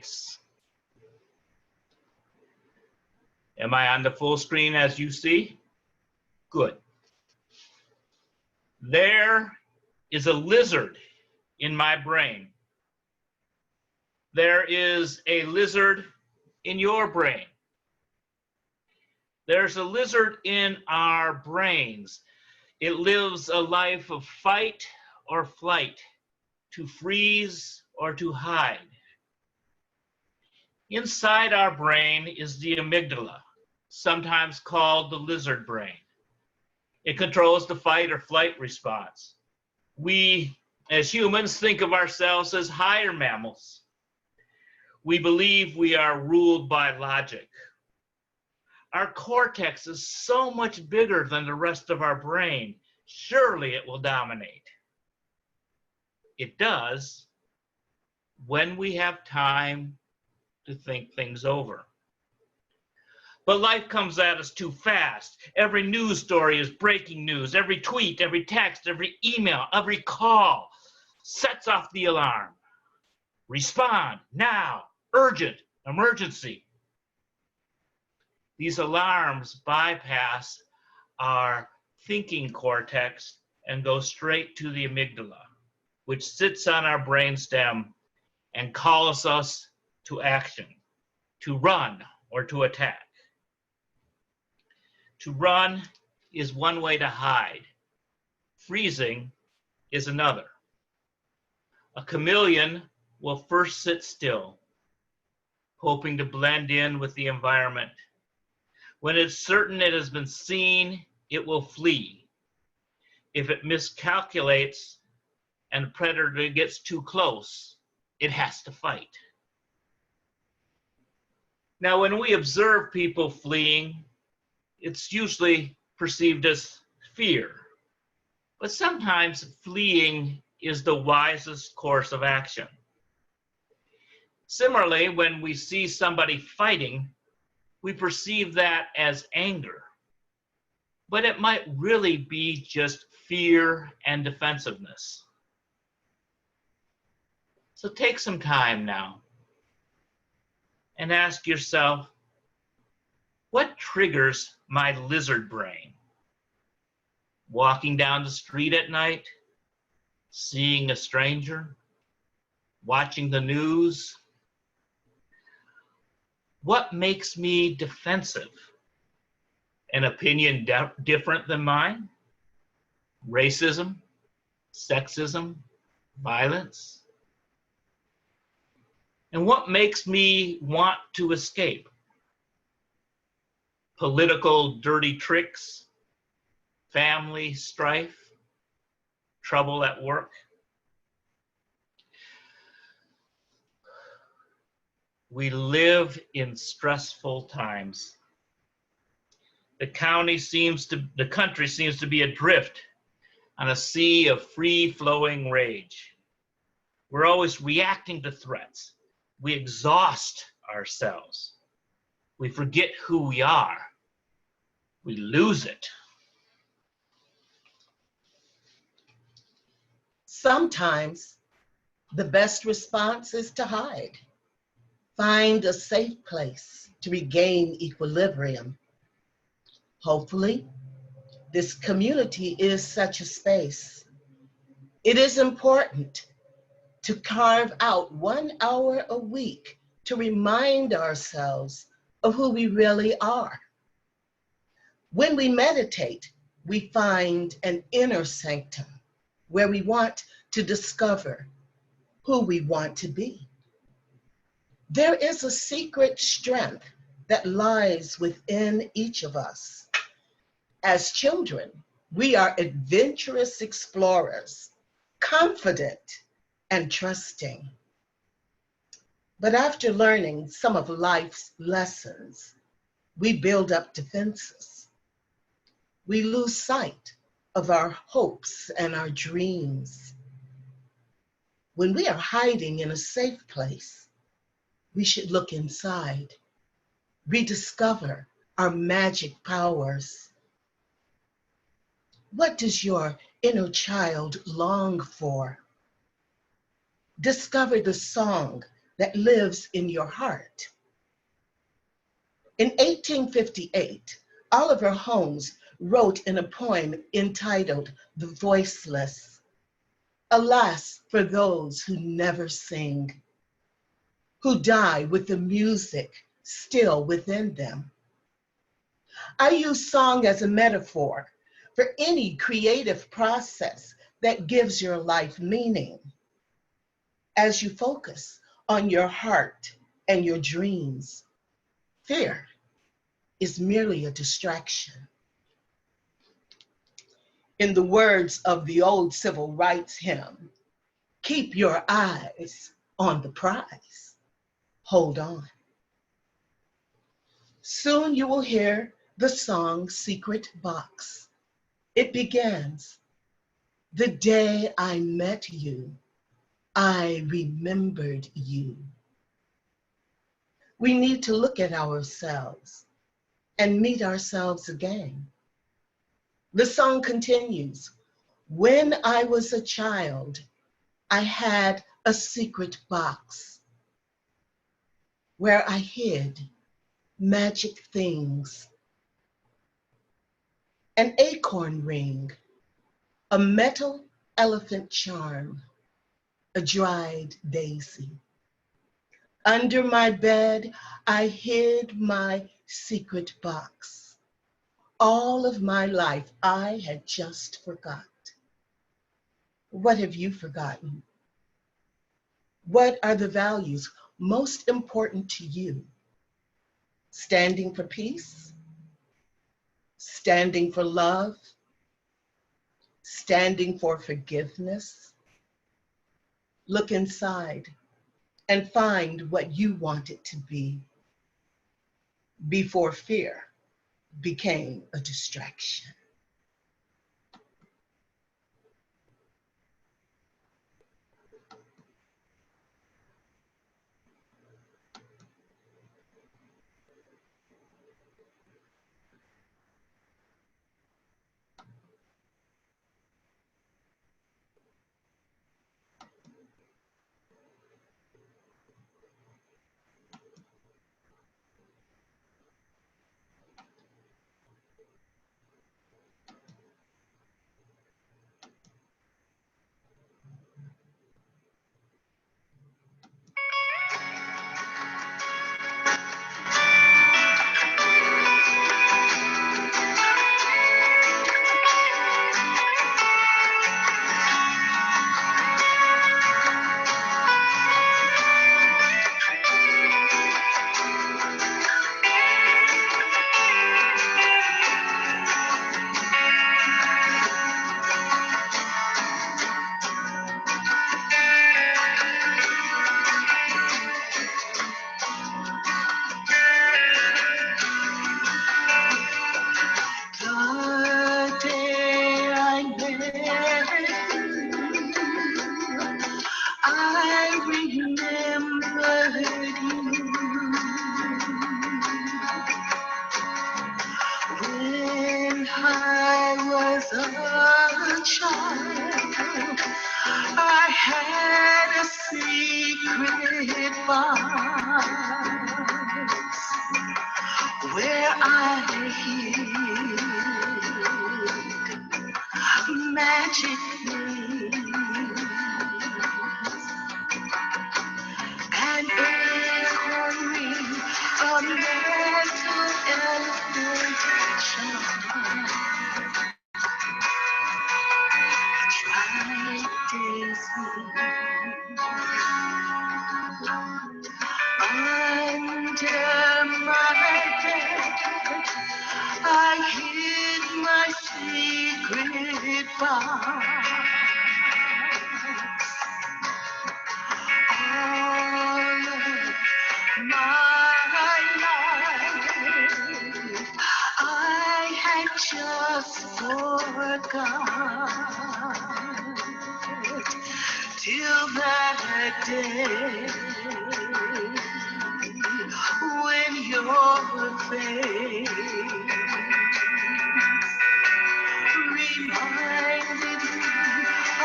place. Am I on the full screen as you see? Good. There is a lizard in my brain. There is a lizard in your brain. There's a lizard in our brains. It lives a life of fight or flight, to freeze or to hide. Inside our brain is the amygdala, sometimes called the lizard brain. It controls the fight or flight response. We, as humans, think of ourselves as higher mammals. We believe we are ruled by logic. Our cortex is so much bigger than the rest of our brain. Surely it will dominate. It does when we have time to think things over. But life comes at us too fast. Every news story is breaking news. Every tweet, every text, every email, every call sets off the alarm. Respond now, urgent, emergency. These alarms bypass our thinking cortex and go straight to the amygdala, which sits on our brainstem and calls us to action, to run or to attack. To run is one way to hide. Freezing is another. A chameleon will first sit still, hoping to blend in with the environment. When it's certain it has been seen, it will flee. If it miscalculates and the predator gets too close, it has to fight. Now, when we observe people fleeing, it's usually perceived as fear. But sometimes fleeing is the wisest course of action. Similarly, when we see somebody fighting, we perceive that as anger. But it might really be just fear and defensiveness. So take some time now and ask yourself, what triggers my lizard brain? Walking down the street at night, seeing a stranger, watching the news. What makes me defensive? An opinion different than mine? Racism, sexism, violence? And what makes me want to escape? Political dirty tricks, family strife, trouble at work? We live in stressful times. The country seems to be adrift on a sea of free-flowing rage. We're always reacting to threats. We exhaust ourselves. We forget who we are. We lose it. Sometimes the best response is to hide. Find a safe place to regain equilibrium. Hopefully, this community is such a space. It is important to carve out 1 hour a week to remind ourselves of who we really are. When we meditate, we find an inner sanctum where we want to discover who we want to be. There is a secret strength that lies within each of us. As children, we are adventurous explorers, confident and trusting. But after learning some of life's lessons, we build up defenses. We lose sight of our hopes and our dreams. When we are hiding in a safe place, we should look inside, rediscover our magic powers. What does your inner child long for? Discover the song that lives in your heart. In 1858, Oliver Holmes wrote in a poem entitled The Voiceless, "Alas for those who never sing, who die with the music still within them." I use song as a metaphor for any creative process that gives your life meaning. As you focus on your heart and your dreams, fear is merely a distraction. In the words of the old civil rights hymn, keep your eyes on the prize. Hold on. Soon you will hear the song Secret Box. It begins, "The day I met you, I remembered you." We need to look at ourselves and meet ourselves again. The song continues, "When I was a child, I had a secret box where I hid magic things, an acorn ring, a metal elephant charm, a dried daisy. Under my bed, I hid my secret box. All of my life, I had just forgot." What have you forgotten? What are the values most important to you? Standing for peace? Standing for love? Standing for forgiveness? Look inside and find what you want it to be before fear became a distraction. The day I met you, I remembered you. When I was a child, I had a secret box where I hid magic things, an acorn ring, a metal elephant charm, dried daisy. Under my bed, I hid my secret box. All of my life, I had just forgot till that day when your face reminded me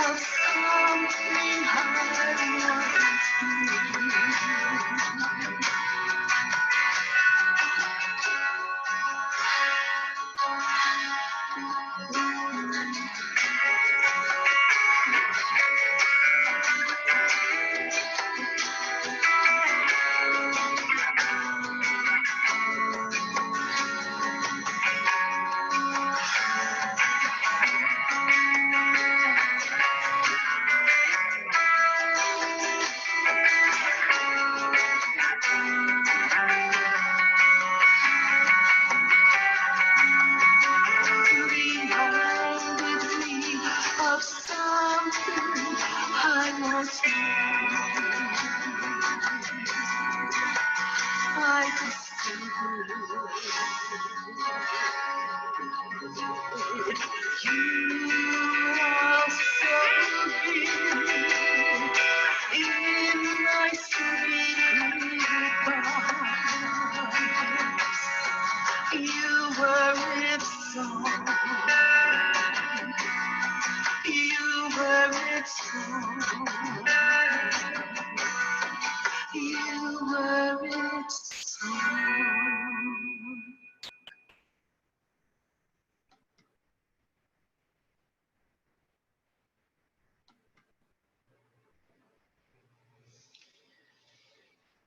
of something I once knew. are so deep in my sleep. You were its song. You were its song. You were its song.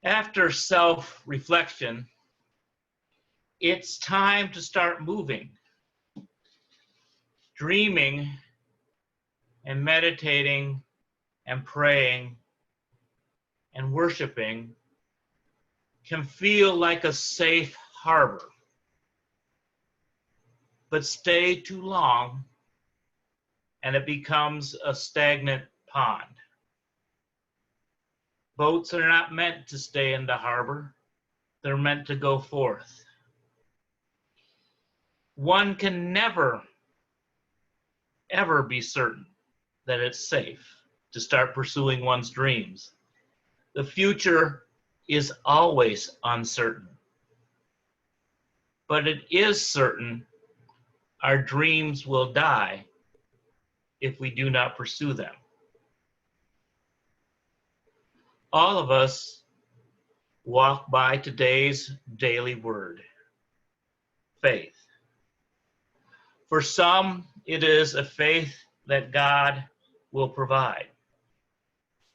After self-reflection, it's time to start moving, dreaming and meditating and praying and worshiping can feel like a safe harbor, but stay too long and it becomes a stagnant pond. Boats are not meant to stay in the harbor. They're meant to go forth. One can never, ever be certain that it's safe to start pursuing one's dreams. The future is always uncertain. But it is certain our dreams will die if we do not pursue them. All of us walk by today's daily word, faith. For some, it is a faith that God will provide.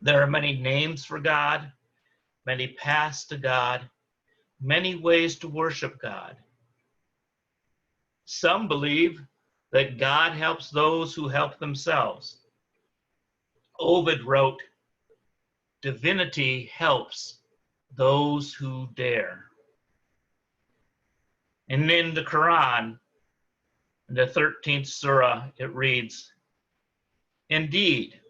There are many names for God, many paths to God, many ways to worship God. Some believe that God helps those who help themselves. Ovid wrote, "Divinity helps those who dare." And in the Quran, in the 13th surah, it reads, "Indeed,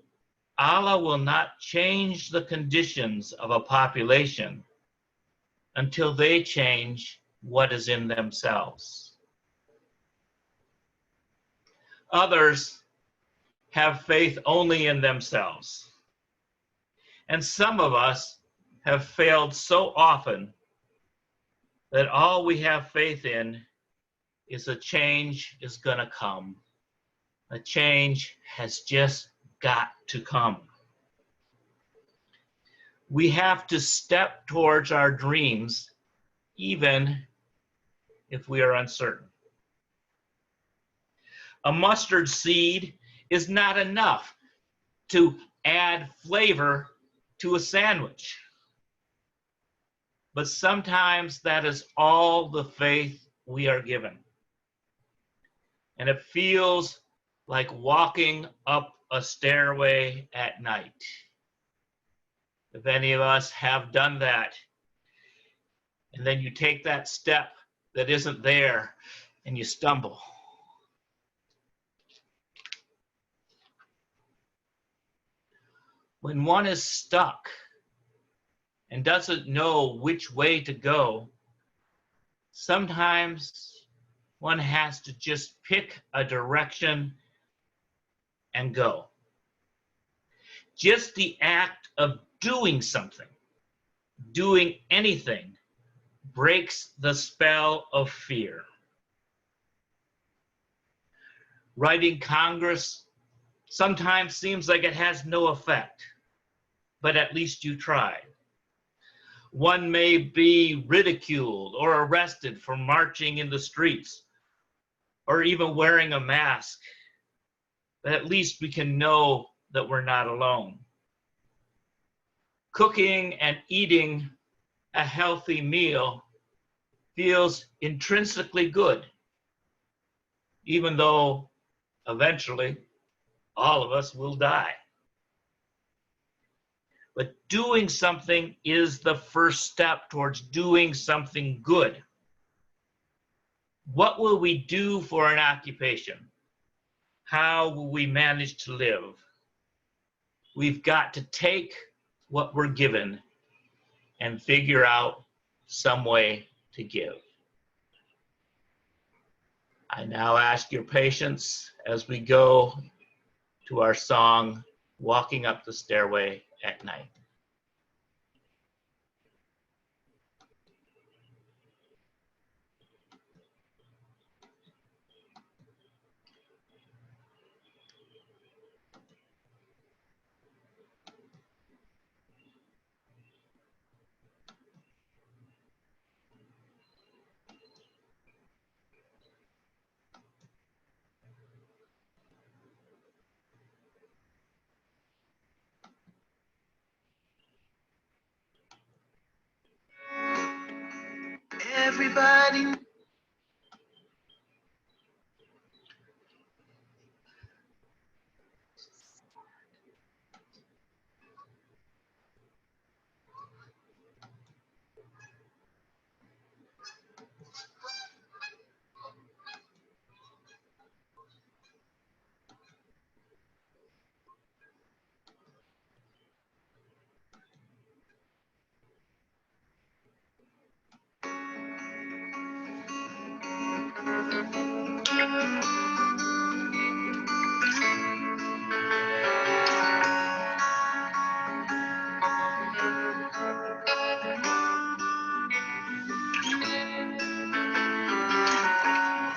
Allah will not change the conditions of a population until they change what is in themselves." Others have faith only in themselves. And some of us have failed so often that all we have faith in is a change is going to come. A change has just got to come. We have to step towards our dreams even if we are uncertain. A mustard seed is not enough to add flavor to a sandwich. But sometimes that is all the faith we are given. And it feels like walking up a stairway at night. If any of us have done that, and then you take that step that isn't there and you stumble. When one is stuck and doesn't know which way to go, sometimes one has to just pick a direction and go. Just the act of doing something, doing anything, breaks the spell of fear. Writing Congress sometimes seems like it has no effect, but at least you tried. One may be ridiculed or arrested for marching in the streets or even wearing a mask, but at least we can know that we're not alone. Cooking and eating a healthy meal feels intrinsically good, even though eventually all of us will die. But doing something is the first step towards doing something good. What will we do for an occupation? How will we manage to live? We've got to take what we're given and figure out some way to give. I now ask your patience as we go to our song, Walking Up the Stairway at Night. Everybody.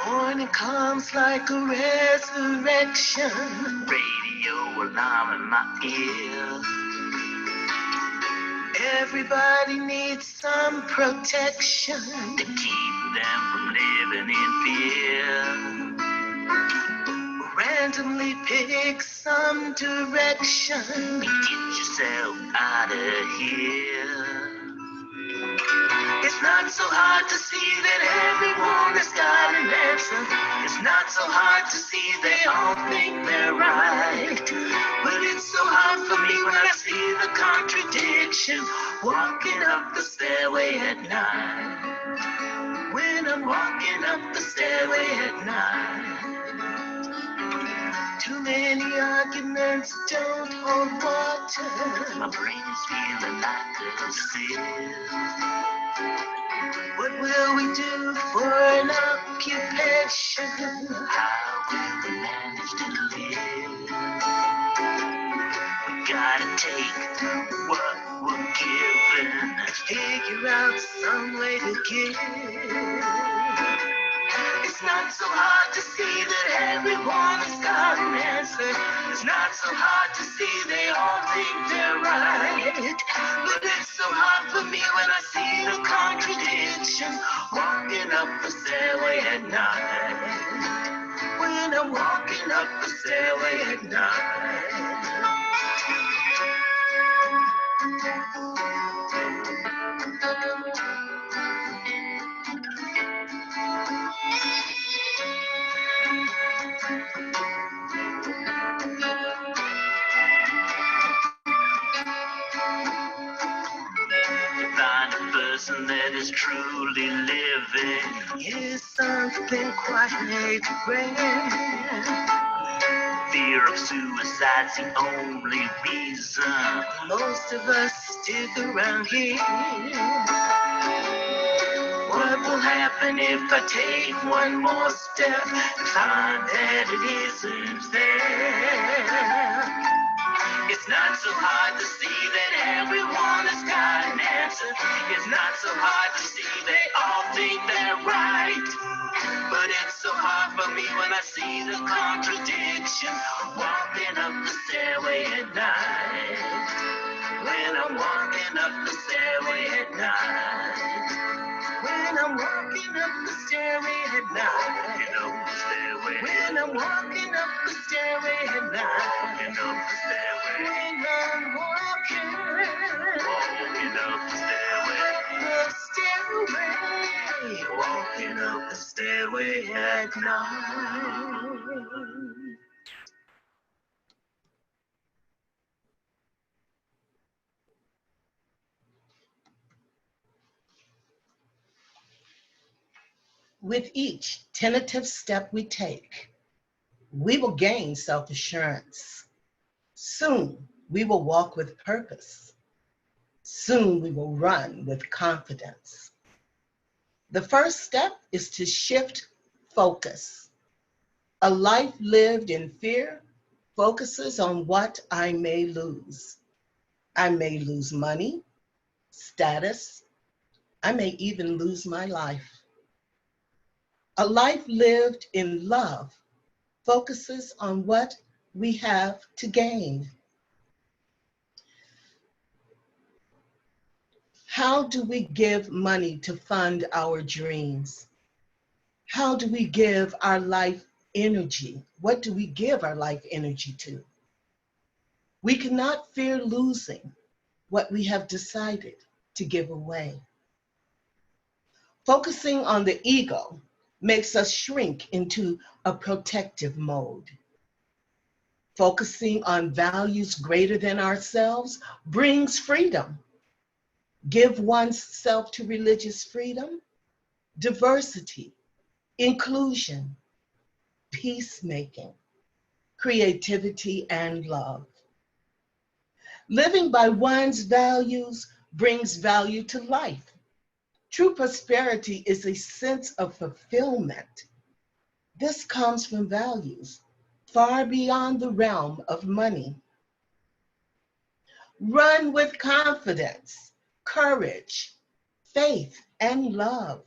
Morning comes like a resurrection. Radio alarm in my ear. Everybody needs some protection to keep them from living in fear. Randomly pick some direction and get yourself out of here. It's not so hard to see that everyone has got an answer. It's not so hard to see they all think they're right. But it's so hard for me when I see the contradiction walking up the stairway at night. When I'm walking up the stairway at night. Too many arguments don't hold water. My brain is feeling like a sieve. What will we do for an occupation? How will we manage to live? We gotta take what we're given, figure out some way to give. It's not so hard to see that everyone has got an answer. It's not so hard to see they all think they're right. But it's so hard for me when I see the contradiction walking up the stairway at night. When I'm walking up the stairway at night. Find a person that is truly living is something quite grand. Fear of suicide's the only reason most of us stick around here. What will happen if I take one more step and find that it isn't there? It's not so hard to see that everyone has got an answer. It's not so hard to see they all think they're right. But it's so hard for me when I see the contradiction walking up the stairway at night. When I'm walking up the stairway at night. When I'm walking up the stairway at night. Walking up the stairway. When I'm walking up the stairway at night. Walking up the stairway. When I'm walking up the stairway. Walking up the stairway at night. With each tentative step we take, we will gain self-assurance. Soon, we will walk with purpose. Soon, we will run with confidence. The first step is to shift focus. A life lived in fear focuses on what I may lose. I may lose money, status. I may even lose my life. A life lived in love focuses on what we have to gain. How do we give money to fund our dreams? How do we give our life energy? What do we give our life energy to? We cannot fear losing what we have decided to give away. Focusing on the ego makes us shrink into a protective mode. Focusing on values greater than ourselves brings freedom. Give oneself to religious freedom, diversity, inclusion, peacemaking, creativity, and love. Living by one's values brings value to life. True prosperity is a sense of fulfillment. This comes from values far beyond the realm of money. Run with confidence, courage, faith, and love.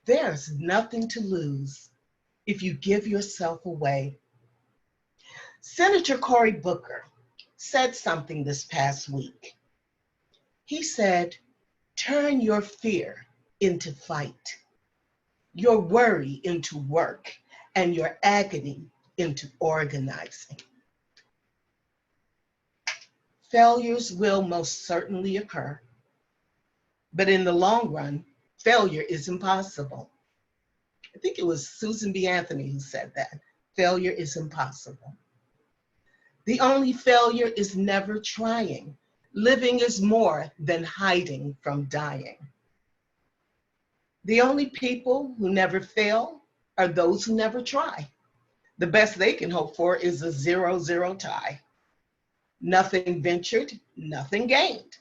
There's nothing to lose if you give yourself away. Senator Cory Booker said something this past week. He said, turn your fear into fight, your worry into work, and your agony into organizing. Failures will most certainly occur, but in the long run, failure is impossible. I think it was Susan B. Anthony who said that. Failure is impossible. The only failure is never trying. Living is more than hiding from dying. The only people who never fail are those who never try. The best they can hope for is a 0-0 tie. Nothing ventured, nothing gained.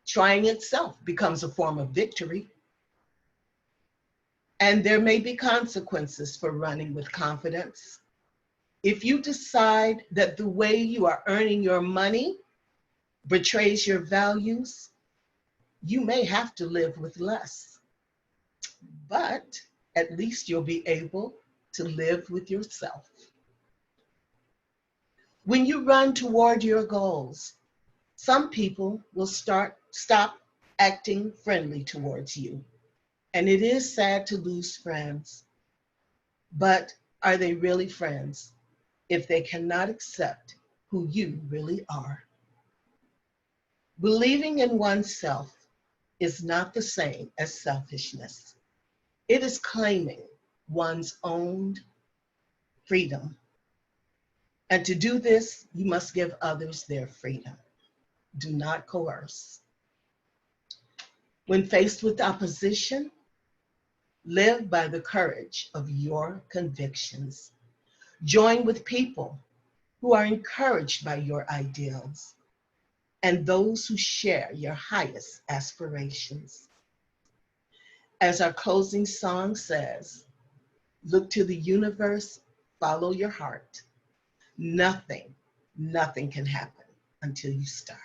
Trying itself becomes a form of victory. And there may be consequences for running with confidence. If you decide that the way you are earning your money betrays your values, you may have to live with less. But at least you'll be able to live with yourself. When you run toward your goals, some people will stop acting friendly towards you. And it is sad to lose friends, but are they really friends if they cannot accept who you really are? Believing in oneself is not the same as selfishness. It is claiming one's own freedom. And to do this, you must give others their freedom. Do not coerce. When faced with opposition, live by the courage of your convictions. Join with people who are encouraged by your ideals and those who share your highest aspirations. As our closing song says, look to the universe, follow your heart. Nothing can happen until you start.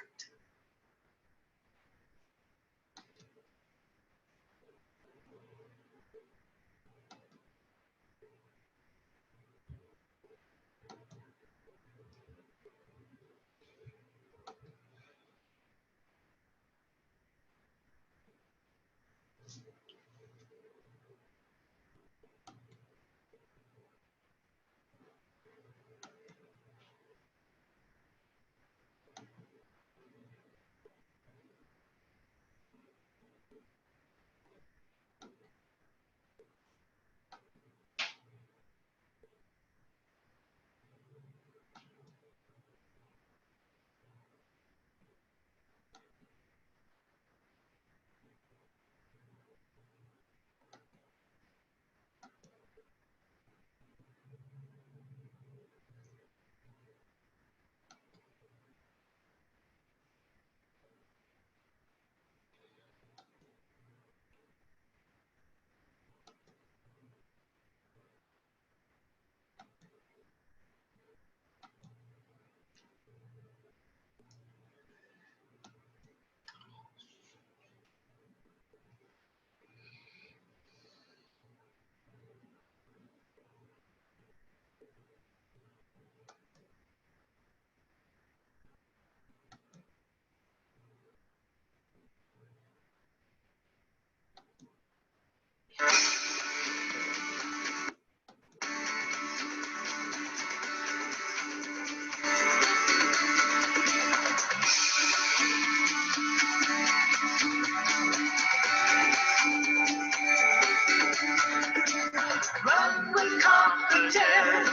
confident,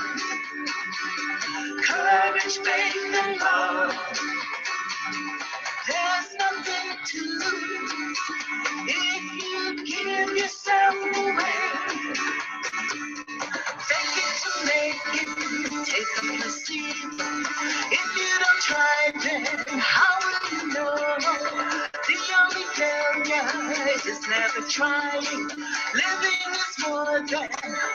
courage, faith, and love. There's nothing to lose if you give yourself away. Take it to make it, take a placebo. If you don't try, then how will you know? The only failure is never trying. Living is more than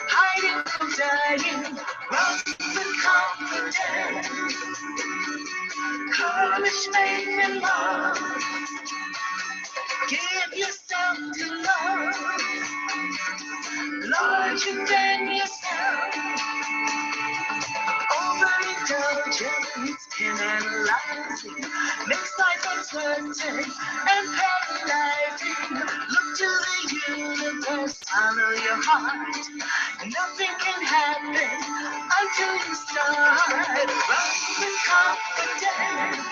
hiding from dying. Run with confidence, courage, faith, and love. Give yourself to love, larger than yourself. Overindulgence in analyzing makes life uncertain and paralyzing. Look to the universe, follow your heart. Nothing can happen until you start. Run with confidence,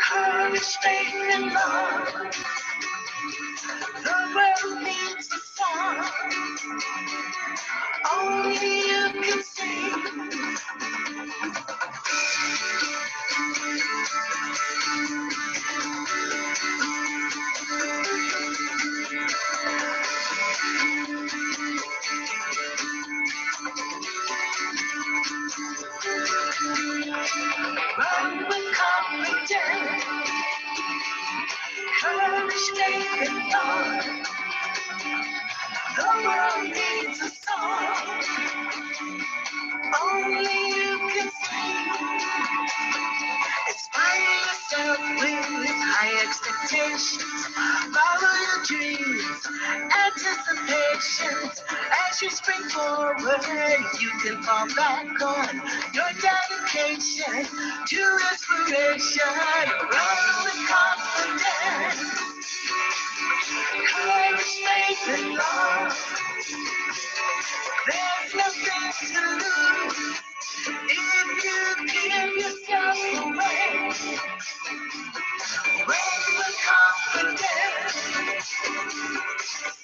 courage, faith, and love. The world needs a song only you can sing. Run with confidence, courage, faith, and love. The world needs a song only you can sing. Inspire yourself with high expectations. Follow your dreams, anticipations. As you spring forward, you can fall back on your dedication to inspiration. Run with confidence, courage, faith, and love. There's nothing to lose if you give yourself away. Run with confidence,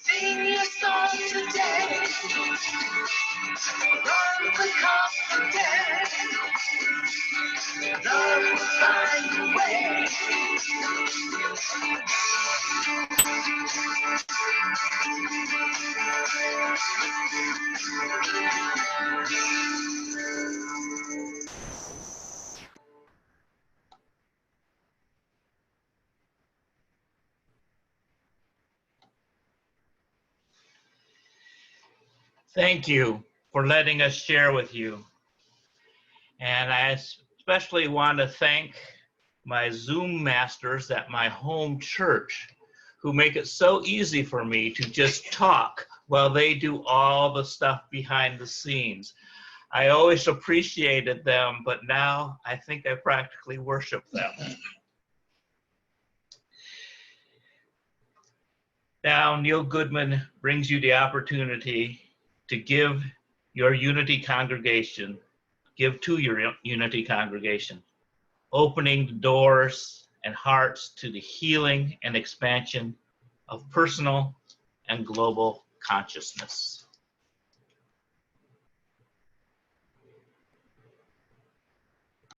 sing your song today. Run with confidence, love will find a way. Thank you for letting us share with you. And I especially want to thank my Zoom masters at my home church who make it so easy for me to just talk while they do all the stuff behind the scenes. I always appreciated them, but now I think I practically worship them. Now, Neil Goodman brings you the opportunity to give your Unity congregation, give to your Unity congregation, opening the doors and hearts to the healing and expansion of personal and global consciousness.